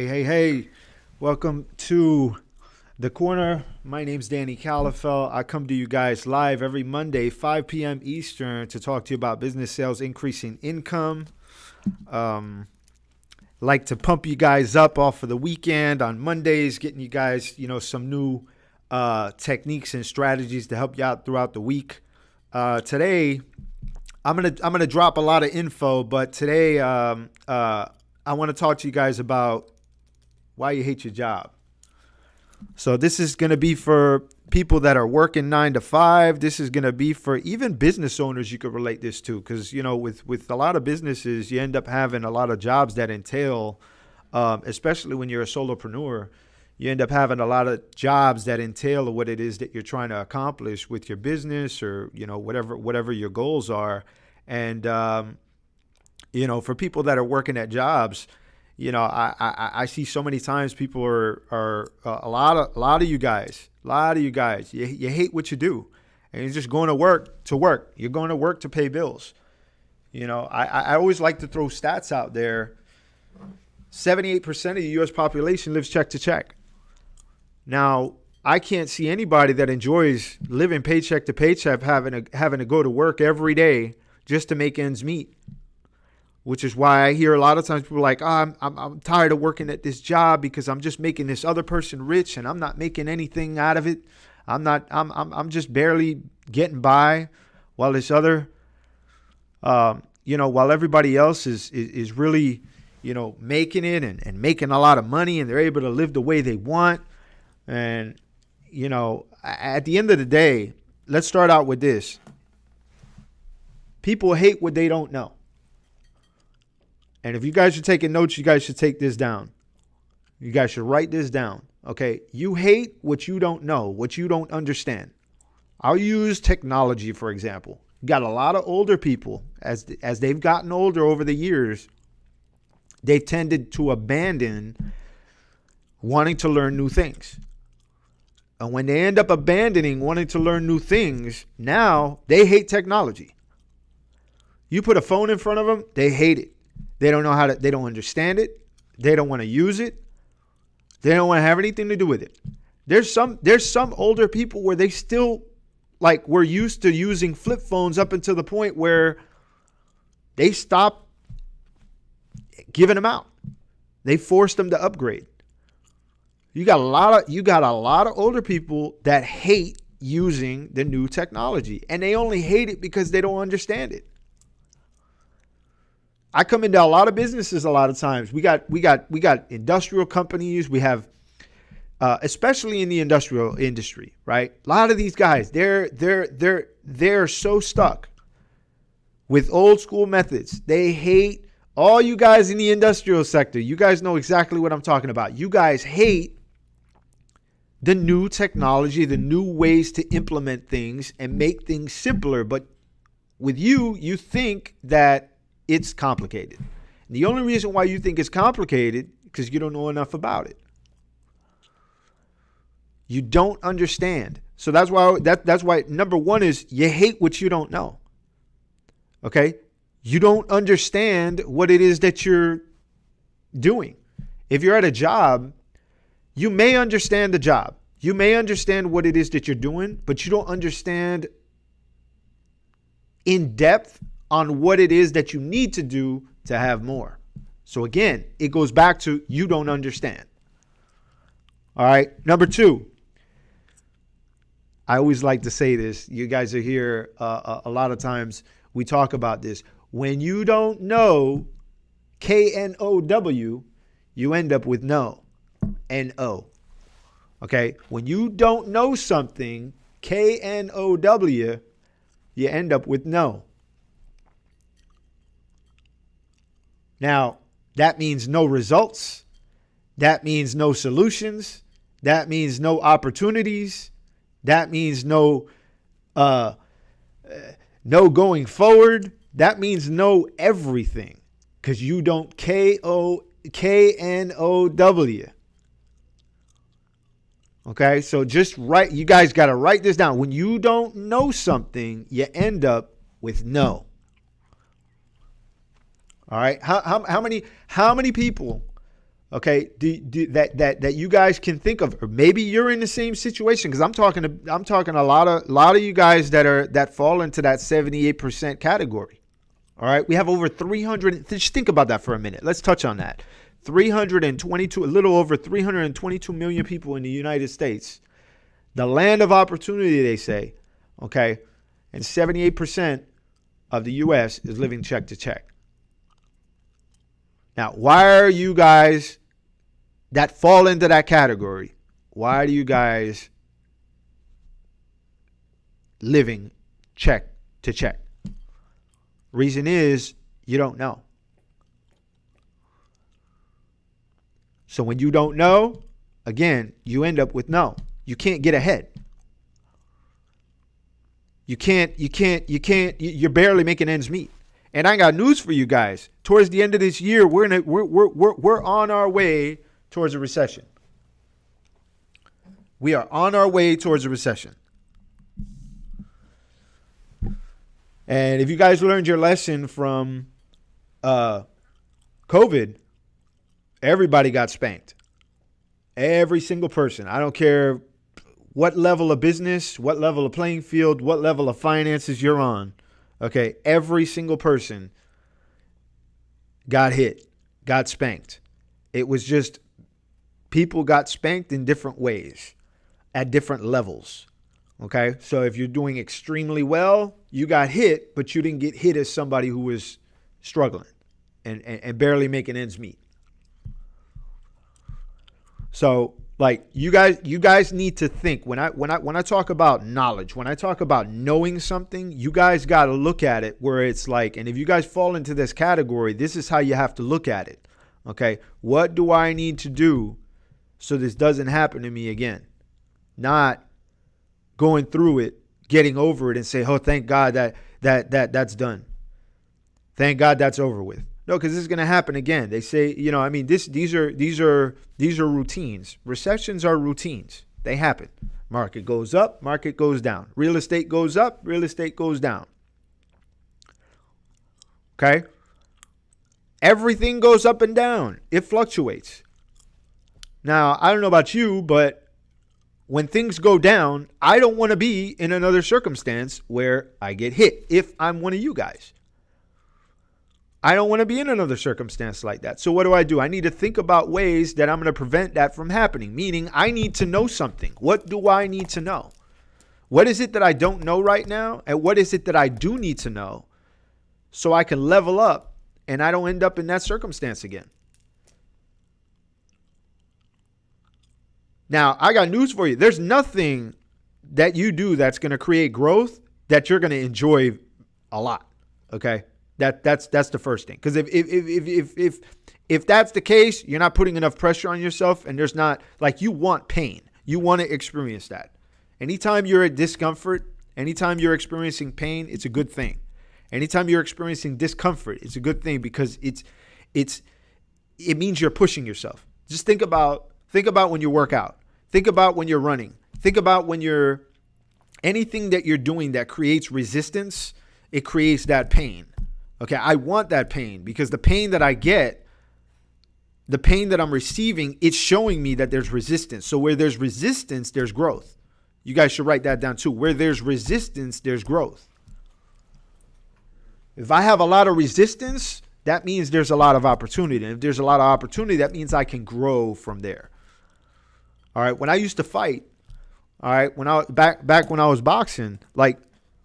Hey. Welcome to The Corner. My name's Danny Calafell. I come to you guys live every Monday, 5 p.m. Eastern, to talk to you about business sales, increasing income. Like to pump you guys up off of the weekend on Mondays, getting you guys, some new techniques and strategies to help you out throughout the week. Today, I'm gonna drop a lot of info, but today I want to talk to you guys about why you hate your job. So this is going to be for people that are working 9 to 5. This is going to be for even business owners. You could relate this to, because, with a lot of businesses, you end up having a lot of jobs that entail, especially when you're a solopreneur, you end up having a lot of jobs that entail what it is that you're trying to accomplish with your business, or, whatever your goals are. And, for people that are working at jobs, I see so many times people are a lot of you guys, you hate what you do, and you're just going to work. You're going to work to pay bills. I always like to throw stats out there. 78% of the U.S. population lives check to check. Now, I can't see anybody that enjoys living paycheck to paycheck, having to go to work every day just to make ends meet. Which is why I hear a lot of times people are like, I'm tired of working at this job because I'm just making this other person rich and I'm not making anything out of it. I'm just barely getting by, while this other, while everybody else is really, making it and making a lot of money, and they're able to live the way they want. And, at the end of the day, let's start out with this. People hate what they don't know. And if you guys are taking notes, you guys should take this down. You guys should write this down. Okay. You hate what you don't know, what you don't understand. I'll use technology, for example. You got a lot of older people, as they've gotten older over the years, they've tended to abandon wanting to learn new things. And when they end up abandoning wanting to learn new things, now they hate technology. You put a phone in front of them, they hate it. They don't know they don't understand it. They don't want to use it. They don't want to have anything to do with it. There's some older people where they still, we're used to using flip phones up until the point where they stop giving them out. They forced them to upgrade. You got a lot of older people that hate using the new technology, and they only hate it because they don't understand it. I come into a lot of businesses a lot of times. We got industrial companies. We have, especially in the industrial industry, right? A lot of these guys, they're so stuck with old school methods. They hate all you guys in the industrial sector. You guys know exactly what I'm talking about. You guys hate the new technology, the new ways to implement things and make things simpler. But with you think that it's complicated. And the only reason why you think it's complicated is because you don't know enough about it. You don't understand. So that's why number one is you hate what you don't know. Okay? You don't understand what it is that you're doing. If you're at a job, you may understand the job. You may understand what it is that you're doing, but you don't understand in depth on what it is that you need to do to have more. So again, it goes back to you don't understand. All right. Number two, I always like to say this. You guys are here a lot of times. We talk about this. When you don't know KNOW, you end up with no. N-O. Okay. When you don't know something, KNOW, you end up with no. Now, that means no results. That means no solutions. That means no opportunities. That means no going forward. That means no everything, because you don't KNOW. Okay, so just write. You guys got to write this down. When you don't know something, you end up with no. All right. How many people Okay, that you guys can think of, or maybe you're in the same situation. Because I'm talking a lot of you guys that fall into that 78% category. All right, we have over 300. Just think about that for a minute. Let's touch on that. 322, a little over 322 million people in the United States, the land of opportunity, they say. Okay, and 78% of the U.S. is living check to check. Now, why are you guys that fall into that category? Why do you guys living check to check? Reason is you don't know. So when you don't know, again, you end up with no. You can't get ahead. You're barely making ends meet. And I got news for you guys. Towards the end of this year, we're on our way towards a recession. We are on our way towards a recession. And if you guys learned your lesson from COVID, everybody got spanked. Every single person. I don't care what level of business, what level of playing field, what level of finances you're on. Okay, every single person got hit, got spanked. It was just people got spanked in different ways at different levels. Okay, so if you're doing extremely well, you got hit, but you didn't get hit as somebody who was struggling and barely making ends meet. So like you guys need to think when I talk about knowledge, when I talk about knowing something, you guys got to look at it where it's like, and if you guys fall into this category, this is how you have to look at it. Okay, what do I need to do so this doesn't happen to me again? Not going through it, getting over it and say, oh, thank God that's done. Thank God that's over with. No, because this is going to happen again. They say, these are routines. Recessions are routines. They happen. Market goes up, market goes down. Real estate goes up, real estate goes down. Okay? Everything goes up and down. It fluctuates. Now, I don't know about you, but when things go down, I don't want to be in another circumstance where I get hit if I'm one of you guys. I don't want to be in another circumstance like that. So what do? I need to think about ways that I'm going to prevent that from happening, meaning I need to know something. What do I need to know? What is it that I don't know right now? And what is it that I do need to know so I can level up and I don't end up in that circumstance again? Now, I got news for you. There's nothing that you do that's going to create growth that you're going to enjoy a lot. Okay? That's the first thing. Because if that's the case, you're not putting enough pressure on yourself, and there's not, like, you want pain. You want to experience that. Anytime you're at discomfort, anytime you're experiencing pain, it's a good thing. Anytime you're experiencing discomfort, it's a good thing because it means you're pushing yourself. Just think about when you work out. Think about when you're running. Think about when you're anything that you're doing that creates resistance, it creates that pain. Okay, I want that pain because the pain that I get, the pain that I'm receiving, it's showing me that there's resistance. So where there's resistance, there's growth. You guys should write that down too. Where there's resistance, there's growth. If I have a lot of resistance, that means there's a lot of opportunity. And if there's a lot of opportunity, that means I can grow from there. All right, when I used to fight, all right, when I back when I was boxing, like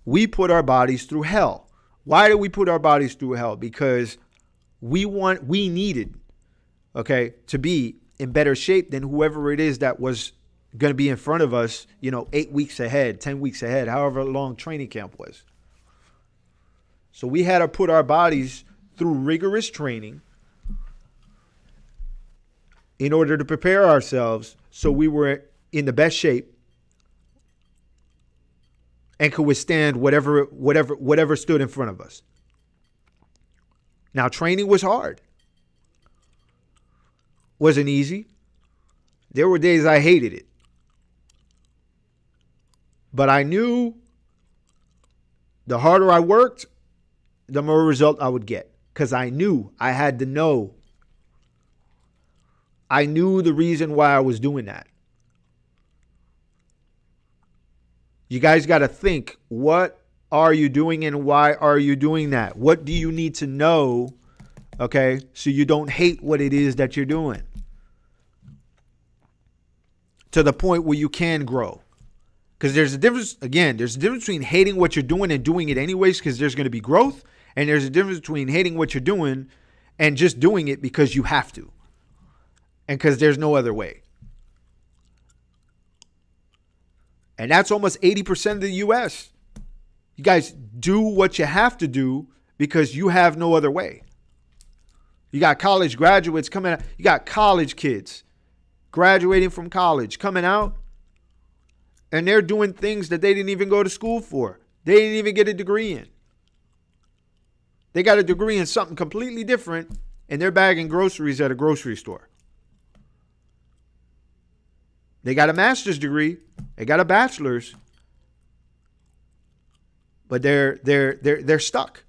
we put our bodies through hell. Why do we put our bodies through hell? Because we needed, okay, to be in better shape than whoever it is that was going to be in front of us, 8 weeks ahead, 10 weeks ahead, however long training camp was. So we had to put our bodies through rigorous training in order to prepare ourselves so we were in the best shape and could withstand whatever stood in front of us. Now, training was hard. Wasn't easy. There were days I hated it. But I knew the harder I worked, the more result I would get. Because I knew I had to know I knew the reason why I was doing that. You guys got to think, what are you doing and why are you doing that? What do you need to know, okay, so you don't hate what it is that you're doing to the point where you can grow? Because there's a difference, again, there's a difference between hating what you're doing and doing it anyways because there's going to be growth, and there's a difference between hating what you're doing and just doing it because you have to and because there's no other way. And that's almost 80% of the U.S. You guys do what you have to do because you have no other way. You got college graduates coming out. You got college kids graduating from college coming out, and they're doing things that they didn't even go to school for. They didn't even get a degree in. They got a degree in something completely different, and they're bagging groceries at a grocery store. They got a master's degree. They got a bachelor's. But they're stuck.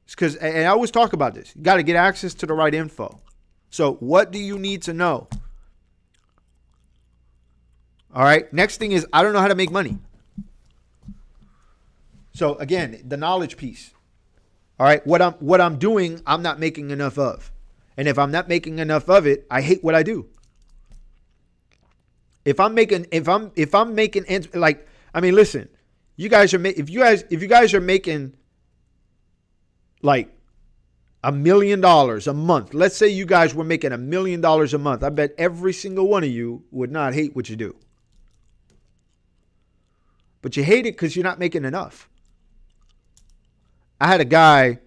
It's because, and I always talk about this, you got to get access to the right info. So what do you need to know? All right. Next thing is, I don't know how to make money. So again, the knowledge piece. All right. What I'm doing, I'm not making enough of. And if I'm not making enough of it, I hate what I do. If I'm making like, I mean, listen, you guys are if you guys are making like $1 million a month. Let's say you guys were making $1 million a month. I bet every single one of you would not hate what you do. But you hate it because you're not making enough. I had a guy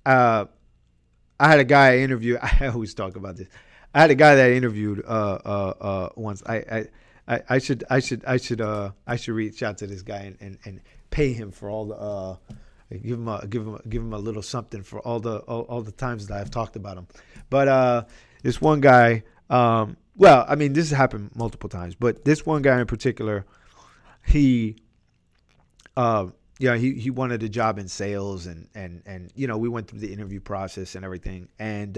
I interviewed. I always talk about this. I had a guy that I interviewed once. I should reach out to this guy and pay him for all the give him a little something for all the times that I've talked about him. But this one guy, well, I mean, this has happened multiple times, but this one guy in particular, he wanted a job in sales and you know, we went through the interview process and everything. And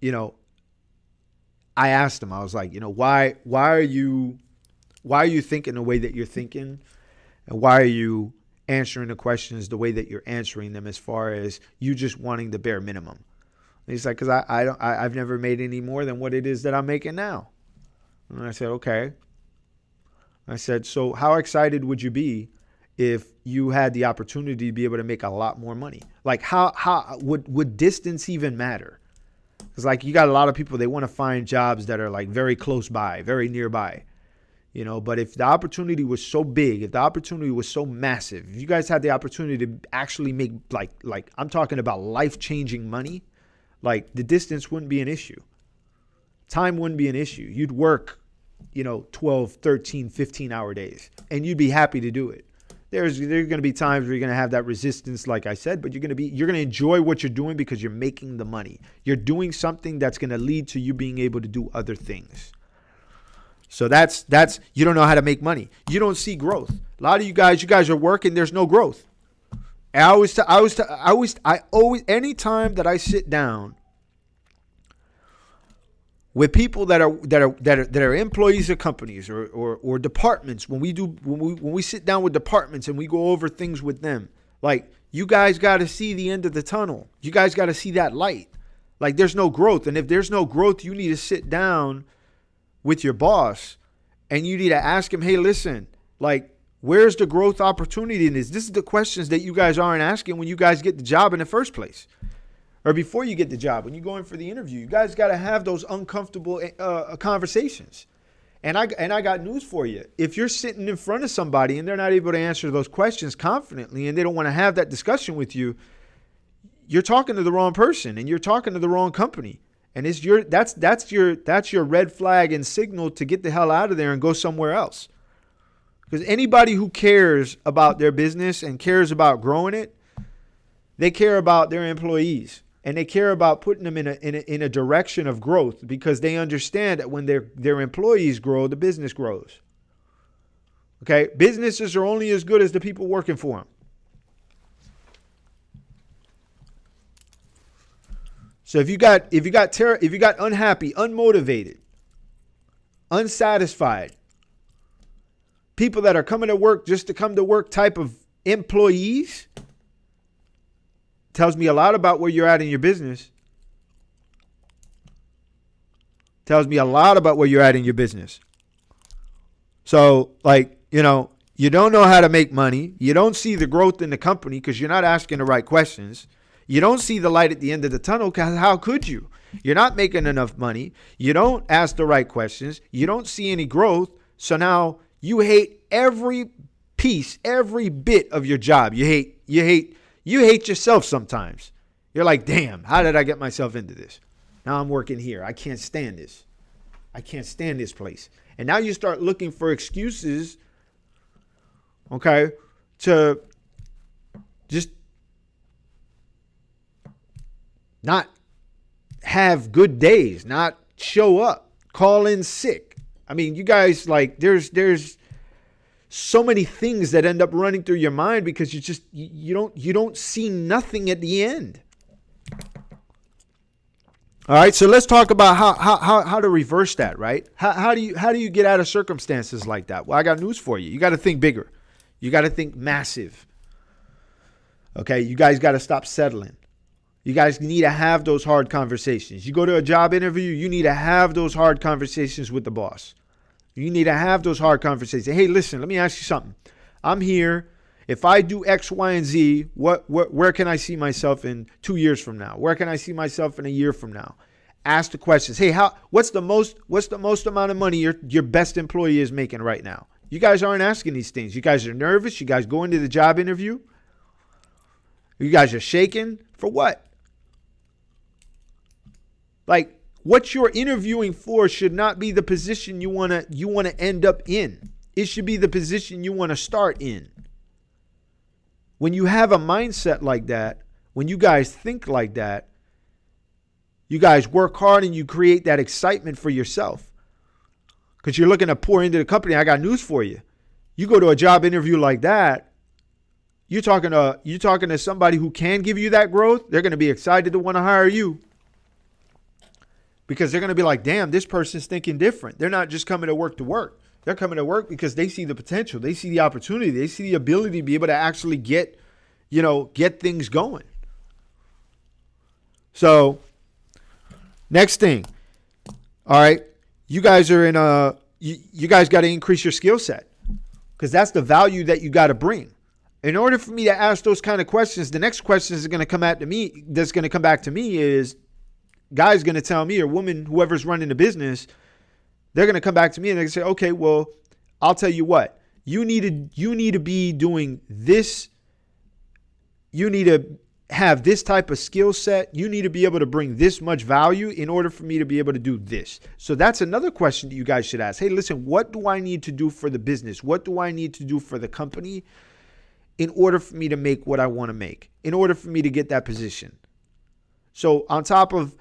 you know, I asked him, I was like, you know, why are you thinking the way that you're thinking? And why are you answering the questions the way that you're answering them, as far as you just wanting the bare minimum? And he's like, because I've never made any more than what it is that I'm making now. And I said, okay. I said, so how excited would you be if you had the opportunity to be able to make a lot more money? Like, how would distance even matter? Because like, you got a lot of people, they want to find jobs that are like very close by, very nearby, you know. But if the opportunity was so big, if the opportunity was so massive, if you guys had the opportunity to actually make like I'm talking about life-changing money, like the distance wouldn't be an issue. Time wouldn't be an issue. You'd work, you know, 12, 13, 15-hour days, and you'd be happy to do it. There's going to be times where you're going to have that resistance, like I said, but you're going to enjoy what you're doing because you're making the money. You're doing something that's going to lead to you being able to do other things. So that's you don't know how to make money. You don't see growth. A lot of you guys are working. There's no growth. And I always, anytime that I sit down with people that are employees of companies or departments, when we sit down with departments and we go over things with them, like, you guys got to see the end of the tunnel. You guys got to see that light. Like, there's no growth. And if there's no growth, you need to sit down with your boss and you need to ask him, hey, listen, like, where's the growth opportunity in this? This is the questions that you guys aren't asking when you guys get the job in the first place. Or before you get the job, when you go in for the interview, you guys got to have those uncomfortable conversations. And I got news for you. If you're sitting in front of somebody and they're not able to answer those questions confidently and they don't want to have that discussion with you, you're talking to the wrong person and you're talking to the wrong company. And that's your red flag and signal to get the hell out of there and go somewhere else. Because anybody who cares about their business and cares about growing it, they care about their employees. And they care about putting them in a direction of growth, because they understand that when their employees grow, the business grows. Okay? Businesses are only as good as the people working for them. So if you got unhappy, unmotivated, unsatisfied, people that are coming to work just to come to work type of employees, tells me a lot about where you're at in your business. Tells me a lot about where you're at in your business. So, like, you don't know how to make money. You don't see the growth in the company because you're not asking the right questions. You don't see the light at the end of the tunnel because how could you? You're not making enough money. You don't ask the right questions. You don't see any growth. So now you hate every piece, every bit of your job. You hate yourself sometimes. You're like, damn, how did I get myself into this? Now I'm working here. I can't stand this. I can't stand this place. And now you start looking for excuses, okay, to just not have good days, not show up, call in sick. I mean, you guys, like, there's so many things that end up running through your mind because you don't see nothing at the end. All right, so let's talk about how to reverse that, right? How do you get out of circumstances like that? Well, I got news for you. You got to think bigger. You got to think massive. Okay, you guys got to stop settling. You guys need to have those hard conversations. You go to a job interview, you need to have those hard conversations with the boss. You need to have those hard conversations. Hey, listen, let me ask you something. I'm here. If I do X, Y, and Z, where can I see myself in 2 years from now? Where can I see myself in a year from now? Ask the questions. Hey, what's the most amount of money your best employee is making right now? You guys aren't asking these things. You guys are nervous. You guys go into the job interview. You guys are shaking for what? Like, what you're interviewing for should not be the position you want to end up in. It should be the position you want to start in. When you have a mindset like that, when you guys think like that, you guys work hard and you create that excitement for yourself. Because you're looking to pour into the company. I got news for you. You go to a job interview like that, you're talking to somebody who can give you that growth. They're going to be excited to want to hire you. Because they're going to be like, damn, this person's thinking different. They're not just coming to work to work. They're coming to work because they see the potential. They see the opportunity. They see the ability to be able to actually get things going. So next thing. All right. You guys are you guys got to increase your skill set because that's the value that you got to bring. In order for me to ask those kind of questions, the next question is going to come back to me is, guy's going to tell me, or woman, whoever's running the business, they're going to come back to me and they say, okay, well, I'll tell you what, you need to be doing this. You need to have this type of skill set. You need to be able to bring this much value in order for me to be able to do this. So that's another question that you guys should ask. Hey, listen, what do I need to do for the business? What do I need to do for the company in order for me to make what I want to make, in order for me to get that position? So on top of,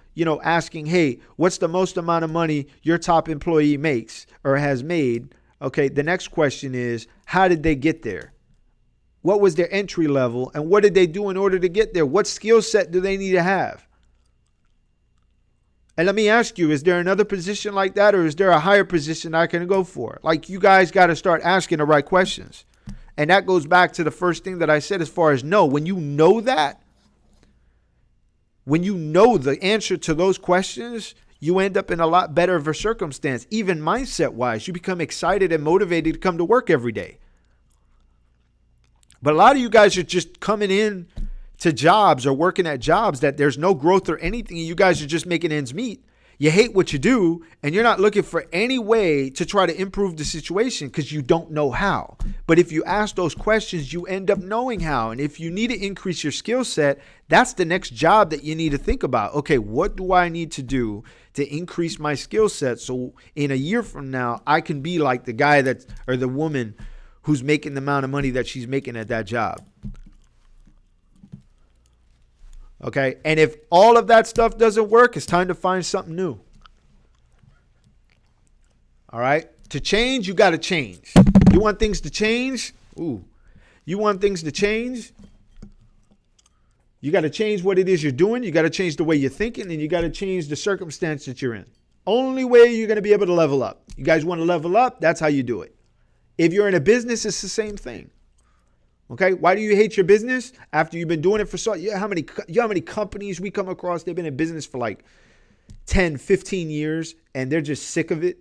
asking, hey, what's the most amount of money your top employee makes or has made? Okay, the next question is, how did they get there? What was their entry level and what did they do in order to get there? What skill set do they need to have? And let me ask you, is there another position like that or is there a higher position I can go for? Like, you guys got to start asking the right questions. And that goes back to the first thing that I said as far as no. When you know that, when you know the answer to those questions, you end up in a lot better of a circumstance. Even mindset-wise, you become excited and motivated to come to work every day. But a lot of you guys are just coming in to jobs or working at jobs that there's no growth or anything. And you guys are just making ends meet. You hate what you do and you're not looking for any way to try to improve the situation because you don't know how. But if you ask those questions, you end up knowing how. And if you need to increase your skill set, that's the next job that you need to think about. Okay, what do I need to do to increase my skill set so in a year from now, I can be like the guy or the woman who's making the amount of money that she's making at that job? Okay, and if all of that stuff doesn't work, it's time to find something new. All right, to change, you got to change. You want things to change? You want things to change? You got to change what it is you're doing. You got to change the way you're thinking, and you got to change the circumstance that you're in. Only way you're going to be able to level up. You guys want to level up? That's how you do it. If you're in a business, it's the same thing. Okay, why do you hate your business after you've been doing it for so? You know how many companies we come across? They've been in business for like 10, 15 years, and they're just sick of it.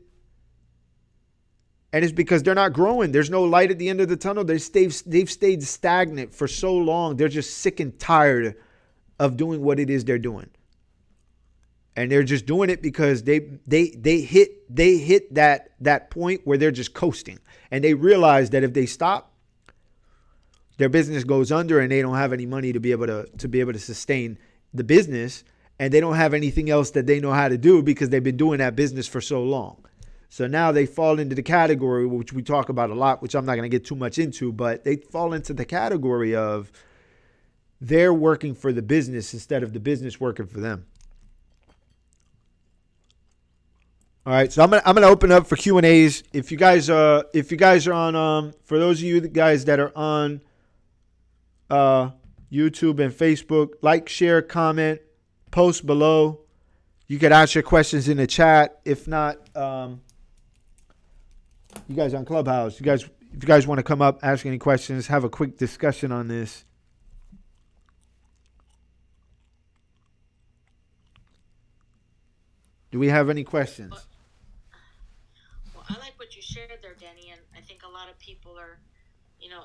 And it's because they're not growing. There's no light at the end of the tunnel. They've stayed stagnant for so long. They're just sick and tired of doing what it is they're doing. And they're just doing it because they hit that point where they're just coasting. And they realize that if they stop, their business goes under and they don't have any money to be able to sustain the business. And they don't have anything else that they know how to do because they've been doing that business for so long. So now they fall into the category, which we talk about a lot, which I'm not going to get too much into, but they fall into the category of they're working for the business instead of the business working for them. All right, so I'm gonna open up for Q&As. If you guys are on for those of you guys that are on YouTube and Facebook, like, share, comment, post below. You could ask your questions in the chat. If not, you guys on Clubhouse, if you guys want to come up, ask any questions, have a quick discussion on this. Do we have any questions? Well, I like what you shared there, Danny, and I think a lot of people are,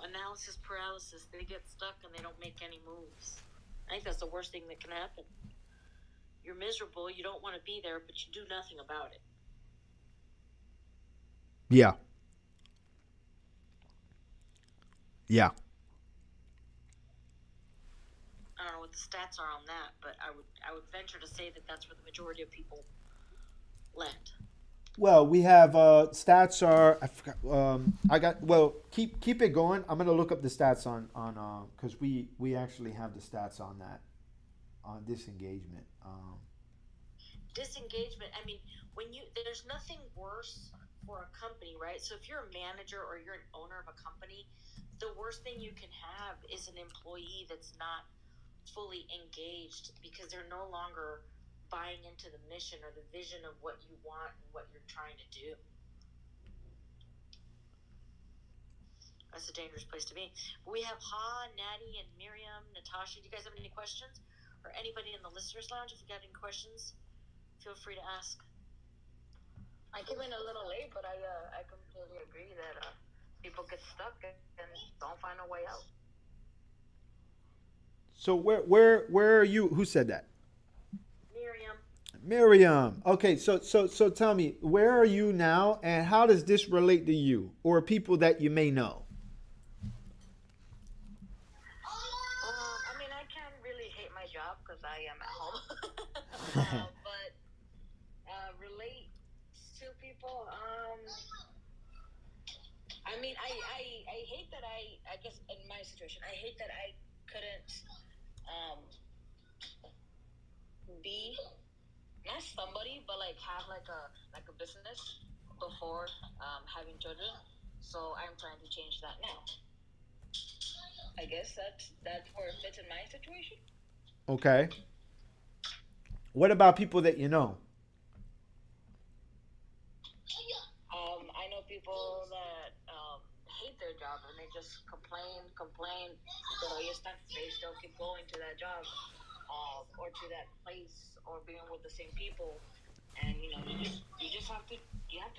analysis paralysis. They get stuck and they don't make any moves. I think that's the worst thing that can happen. You're miserable, you don't want to be there, but you do nothing about it. Yeah. Yeah. I don't know what the stats are on that, but I would venture to say that that's where the majority of people land. Well, we have stats are. I forgot. Keep it going. I'm gonna look up the stats on because we actually have the stats on that on disengagement. Disengagement. I mean, there's nothing worse for a company, right? So if you're a manager or you're an owner of a company, the worst thing you can have is an employee that's not fully engaged because they're no longer buying into the mission or the vision of what you want and what you're trying to do. That's a dangerous place to be. We have Natty, and Miriam, Natasha. Do you guys have any questions? Or anybody in the listeners lounge, if you got any questions, feel free to ask. I came in a little late, but I completely agree that people get stuck and don't find a way out. So where are you? Who said that? Miriam. Okay, so tell me, where are you now, and how does this relate to you or people that you may know? I mean, I can't really hate my job because I am at home. But relate to people. I mean, I hate that I guess in my situation, I hate that I couldn't be not somebody, but like have like a business before having children. So I'm trying to change that now. I guess that's where it fits in my situation. Okay. What about people that you know? I know people that hate their job and they just complain. So they still keep going to that job or to that place or being with the same people. And you just have to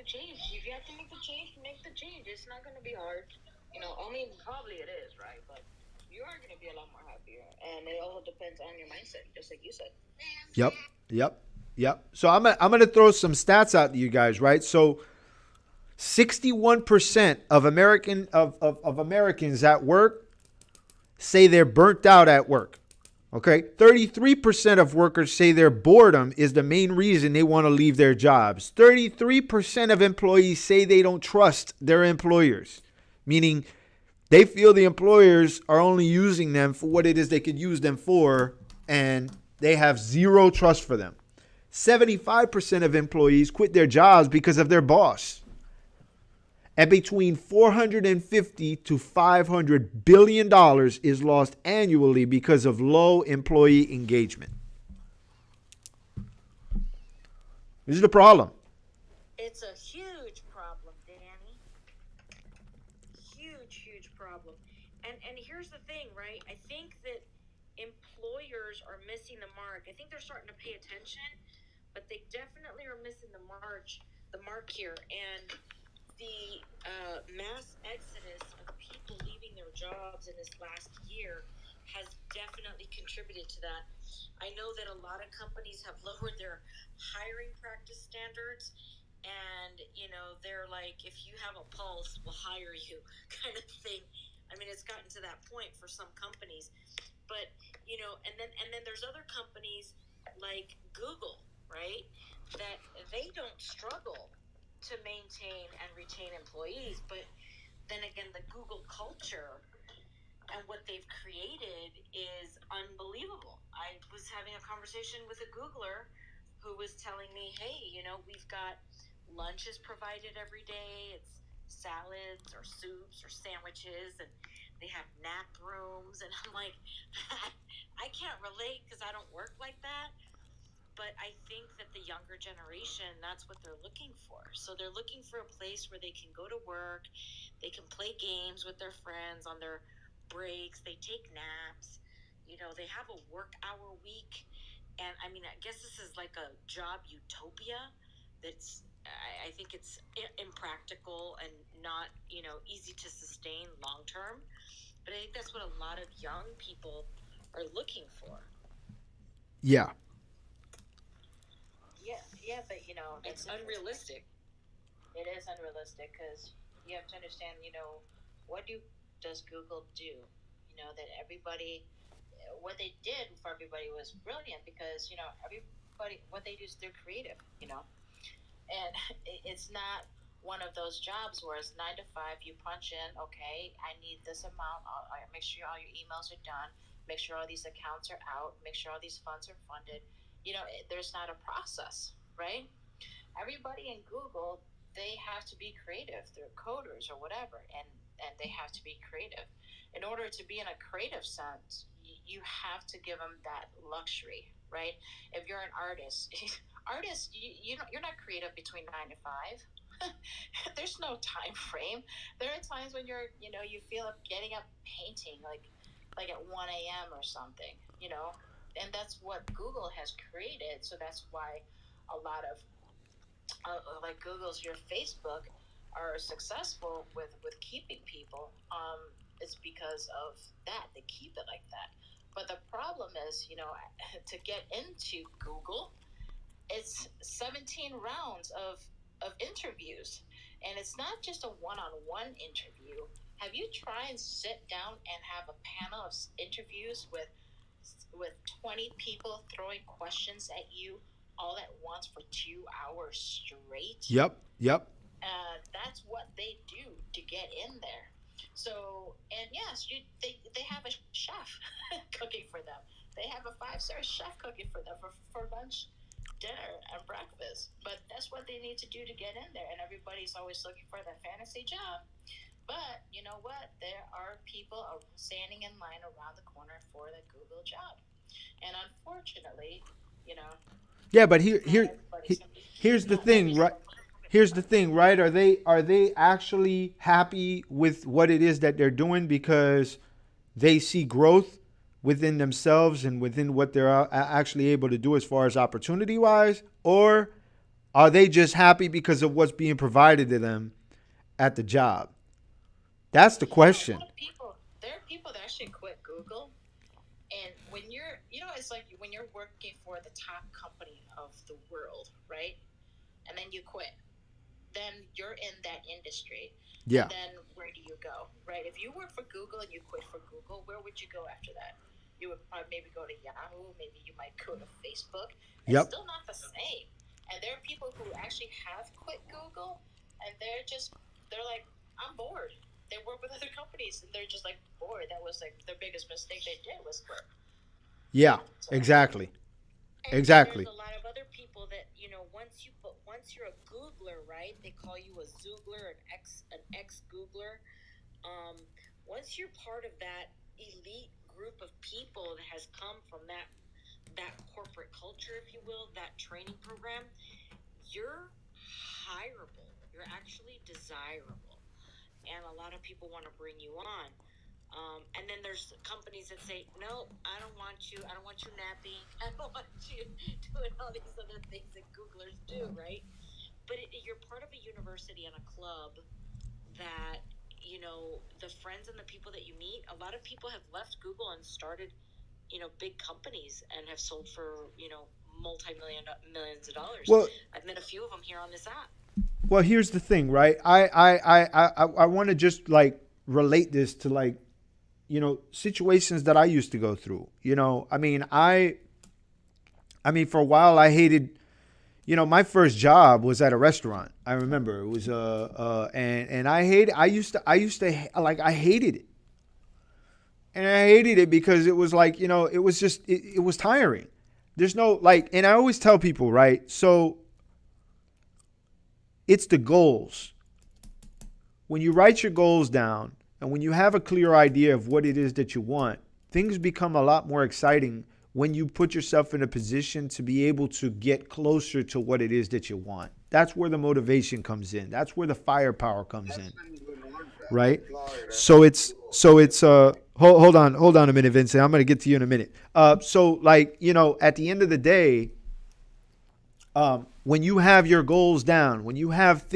change. If you have to make the change, make the change. It's not going to be hard. I mean, probably it is, right? But you are going to be a lot more happier. And it also depends on your mindset, just like you said. Yep. So I'm gonna throw some stats out to you guys, right? So 61% of Americans at work say they're burnt out at work. Okay, 33% of workers say their boredom is the main reason they want to leave their jobs. 33% of employees say they don't trust their employers, meaning they feel the employers are only using them for what it is they could use them for, and they have zero trust for them. 75% of employees quit their jobs because of their boss. and between 450 to 500 billion dollars is lost annually because of low employee engagement. This is the problem. It's a huge problem, Danny. Huge problem. And here's the thing, right? I think that employers are missing the mark. I think they're starting to pay attention, but they definitely are missing the mark here. And the mass exodus of people leaving their jobs in this last year has definitely contributed to that. I know that a lot of companies have lowered their hiring practice standards, and they're like, if you have a pulse, we'll hire you, kind of thing. I mean, it's gotten to that point for some companies, but and then there's other companies like Google, right, that they don't struggle to maintain and retain employees, but then again, the Google culture and what they've created is unbelievable. I was having a conversation with a Googler who was telling me, hey, we've got lunches provided every day. It's salads or soups or sandwiches, and they have nap rooms. And I'm like, I can't relate because I don't work like that. But I think that the younger generation, that's what they're looking for. So they're looking for a place where they can go to work, they can play games with their friends on their breaks, they take naps, they have a work hour week. And I mean, I guess this is like a job utopia that's, I think it's impractical and not, easy to sustain long term. But I think that's what a lot of young people are looking for. Yeah. Yeah, but It's unrealistic. it is unrealistic because you have to understand, what does Google do? That everybody, what they did for everybody was brilliant because everybody, what they do is they're creative, and it's not one of those jobs where it's 9 to 5. You punch in, okay, I need this amount. I make sure all your emails are done. Make sure all these accounts are out. Make sure all these funds are funded. There's not a process, right? Everybody in Google, they have to be creative. They're coders or whatever, and they have to be creative. In order to be in a creative sense, you have to give them that luxury, right? If you're an artist, you're not creative between 9 to 5. There's no time frame. There are times when you feel up getting up painting like at 1 a.m. or something, and that's what Google has created. So that's why a lot of like Google's, your Facebook, are successful with keeping people. It's because of that. They keep it like that. But the problem is, to get into Google, it's 17 rounds of interviews, and it's not just a one-on-one interview. Have you tried and sit down and have a panel of interviews with 20 people throwing questions at you all at once for 2 hours straight? Yep. That's what they do to get in there. So, and yes, they have a chef cooking for them. They have a 5-star chef cooking for them for lunch, dinner, and breakfast. But that's what they need to do to get in there. And everybody's always looking for that fantasy job. But you know what? There are people standing in line around the corner for the Google job. And unfortunately, Yeah, but here's the thing, right? Here's the thing, right? Are they actually happy with what it is that they're doing because they see growth within themselves and within what they're actually able to do as far as opportunity wise, or are they just happy because of what's being provided to them at the job? That's the question. There are people that actually quit Google. And when it's like when you're working for the top company of the world, right? And then you quit. Then you're in that industry. Yeah. And then where do you go, right? If you work for Google and you quit for Google, where would you go after that? You would probably maybe go to Yahoo. Maybe you might go to Facebook. It's Yep. still not the same. And there are people who actually have quit Google, and they're like, I'm bored. They work with other companies, and they're just like bored. That was like their biggest mistake they did was quit. Yeah, So, exactly. And Exactly. there's a lot of other people that once you're a Googler, right? right? They call you a Zoogler, an ex-Googler. Once you're part of that elite group of people that has come from that corporate culture, if you will, that training program, you're hireable. You're actually desirable. And a lot of people want to bring you on. And then there's companies that say, no, I don't want you. I don't want you napping. I don't want you doing all these other things that Googlers do, right? But you're part of a university and a club that, the friends and the people that you meet, a lot of people have left Google and started, big companies and have sold for, millions of dollars. Well, I've met a few of them here on this app. Well, here's the thing, right? I want to just like relate this to like, situations that I used to go through. I mean, for a while I hated, my first job was at a restaurant. I remember it was and I used to like, I hated it. And I hated it because it was like, it was just it was tiring. There's no like, and I always tell people, right? So it's the goals. When you write your goals down and when you have a clear idea of what it is that you want, things become a lot more exciting when you put yourself in a position to be able to get closer to what it is that you want. That's where the motivation comes in. That's where the firepower comes in. Right? So it's hold on a minute, Vincent. I'm going to get to you in a minute. So like, at the end of the day, when you have your goals down, when you have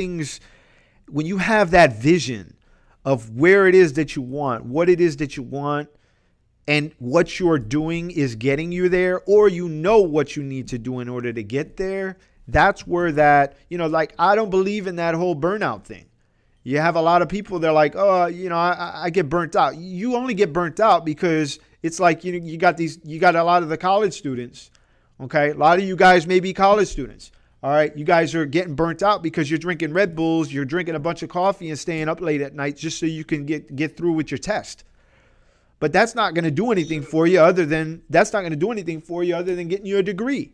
that vision of where it is that you want, what it is that you want, and what you're doing is getting you there, or what you need to do in order to get there, that's where that, like, I don't believe in that whole burnout thing. You have a lot of people, they're like, oh, I get burnt out. You only get burnt out because it's like, you got a lot of the college students. Okay. A lot of you guys may be college students. All right. You guys are getting burnt out because you're drinking Red Bulls. You're drinking a bunch of coffee and staying up late at night just so you can get through with your test. But that's not going to do anything for you other than getting you a degree.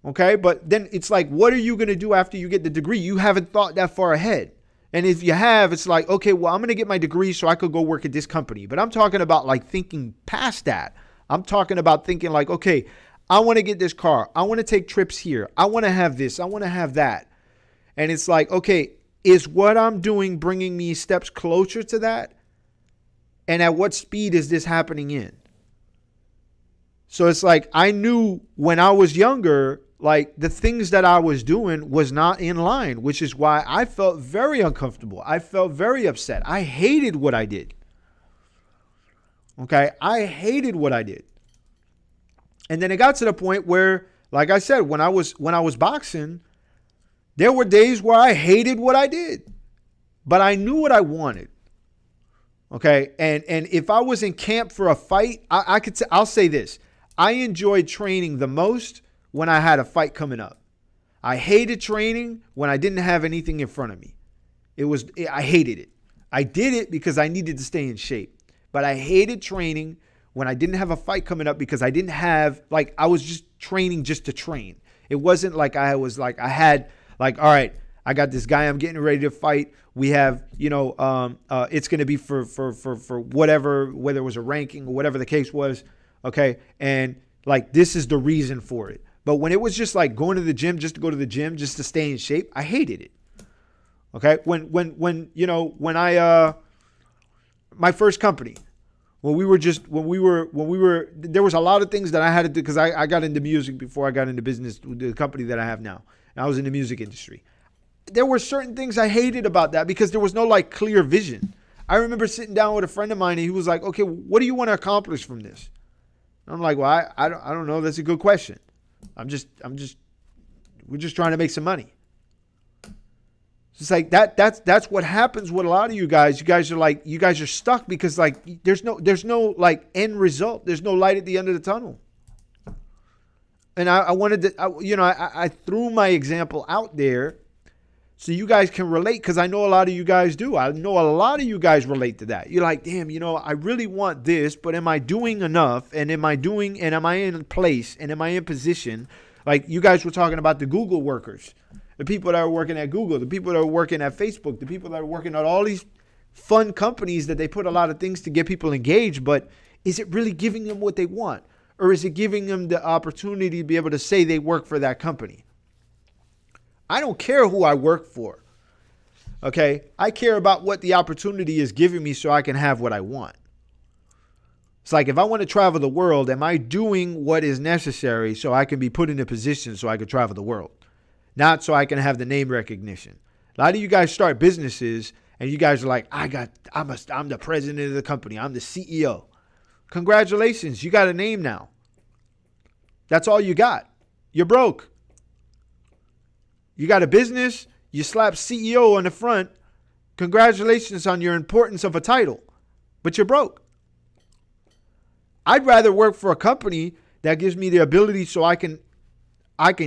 Okay. But then it's like, what are you going to do after you get the degree? You haven't thought that far ahead. And if you have, it's like, okay, well, I'm going to get my degree so I could go work at this company. But I'm talking about like thinking past that. I'm talking about thinking like, okay, I want to get this car. I want to take trips here. I want to have this. I want to have that. And it's like, okay, is what I'm doing bringing me steps closer to that? And at what speed is this happening in? So it's like, I knew when I was younger, like the things that I was doing was not in line, which is why I felt very uncomfortable. I felt very upset. I hated what I did. Okay. I hated what I did. And then it got to the point where, like I said, when I was boxing, there were days where I hated what I did, but I knew what I wanted. Okay. And if I was in camp for a fight, I'll say this. I enjoyed training the most when I had a fight coming up. I hated training when I didn't have anything in front of me. I hated it. I did it because I needed to stay in shape. But I hated training when I didn't have a fight coming up because I didn't have, like, I was just training just to train. It wasn't like I had, all right, I got this guy I'm getting ready to fight. We have, it's going to be for whatever, whether it was a ranking or whatever the case was. Okay. And like, this is the reason for it. But when it was just like going to the gym just to go to the gym, just to stay in shape, I hated it. Okay. My first company, there was a lot of things that I had to do because I got into music before I got into business, the company that I have now. And I was in the music industry. There were certain things I hated about that because there was no like clear vision. I remember sitting down with a friend of mine and he was like, okay, what do you want to accomplish from this? And I'm like, well, I don't know. That's a good question. We're just trying to make some money. It's like that's what happens with a lot of you guys. You guys are stuck because like there's no like end result. There's no light at the end of the tunnel. And I wanted to, I threw my example out there so you guys can relate because I know a lot of you guys do. I know a lot of you guys relate to that. You're like, damn, I really want this, but am I doing enough? And am I in place? And am I in position? Like you guys were talking about the Google workers. the people that are working at Google, the people that are working at Facebook, the people that are working at all these fun companies that they put a lot of things to get people engaged, but is it really giving them what they want? Or is it giving them the opportunity to be able to say they work for that company? I don't care who I work for. Okay? I care about what the opportunity is giving me so I can have what I want. It's like if I want to travel the world, am I doing what is necessary so I can be put in a position so I can travel the world? Not so I can have the name recognition. A lot of you guys start businesses and you guys are like, I'm the president of the company. I'm the CEO. Congratulations. You got a name now. That's all you got. You're broke. You got a business. You slap CEO on the front. Congratulations on your importance of a title. But you're broke. I'd rather work for a company that gives me the ability so I can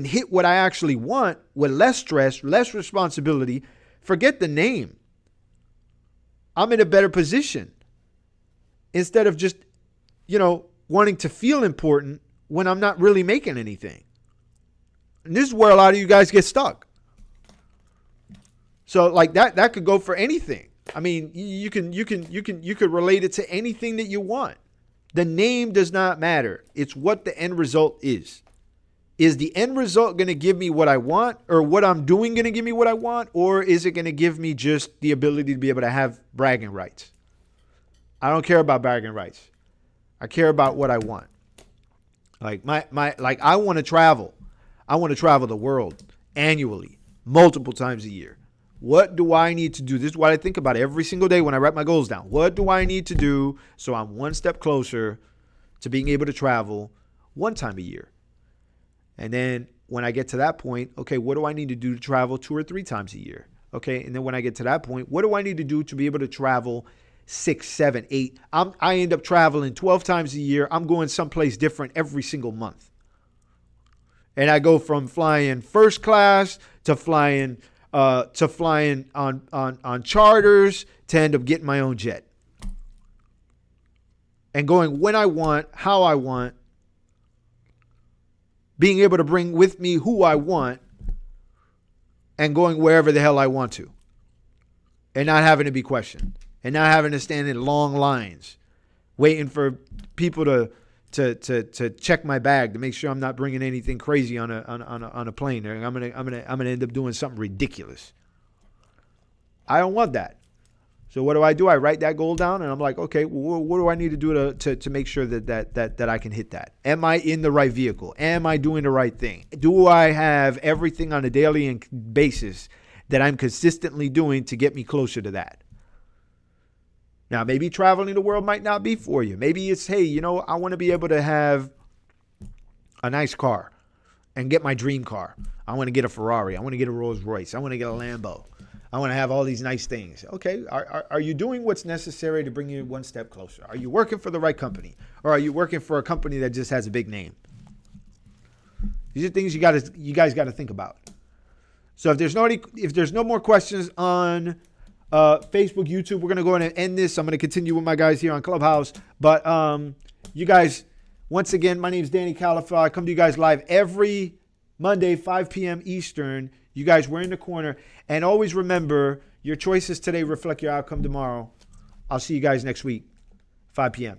hit what I actually want with less stress, less responsibility. Forget the name. I'm in a better position instead of just, wanting to feel important when I'm not really making anything. And this is where a lot of you guys get stuck. So like that could go for anything. I mean, you could relate it to anything that you want. The name does not matter. It's what the end result is. Is the end result going to give me what I want, or what I'm doing going to give me what I want? Or is it going to give me just the ability to be able to have bragging rights? I don't care about bragging rights. I care about what I want. Like I want to travel. I want to travel the world annually, multiple times a year. What do I need to do? This is what I think about every single day when I write my goals down. What do I need to do so I'm one step closer to being able to travel one time a year? And then when I get to that point, okay, what do I need to do to travel 2 or 3 times a year? Okay, and then when I get to that point, what do I need to do to be able to travel 6, 7, 8? I end up traveling 12 times a year. I'm going someplace different every single month. And I go from flying first class to flying on charters to end up getting my own jet. And going when I want, how I want, being able to bring with me who I want, and going wherever the hell I want to. And not having to be questioned. And not having to stand in long lines, waiting for people to check my bag to make sure I'm not bringing anything crazy on a plane. I'm gonna end up doing something ridiculous. I don't want that. So what do? I write that goal down and I'm like, okay, well, what do I need to do to make sure that I can hit that? Am I in the right vehicle? Am I doing the right thing? Do I have everything on a daily basis that I'm consistently doing to get me closer to that? Now, maybe traveling the world might not be for you. Maybe it's, hey, I want to be able to have a nice car and get my dream car. I want to get a Ferrari. I want to get a Rolls Royce. I want to get a Lambo. I want to have all these nice things. Okay, are you doing what's necessary to bring you one step closer? Are you working for the right company? Or are you working for a company that just has a big name? These are things you guys got to think about. So if there's no more questions on Facebook, YouTube, we're going to go ahead and end this. I'm going to continue with my guys here on Clubhouse. But you guys, once again, my name is Danny Calafell. I come to you guys live every Monday, 5 p.m. Eastern. You guys, we're in the corner. And always remember, your choices today reflect your outcome tomorrow. I'll see you guys next week, 5 p.m.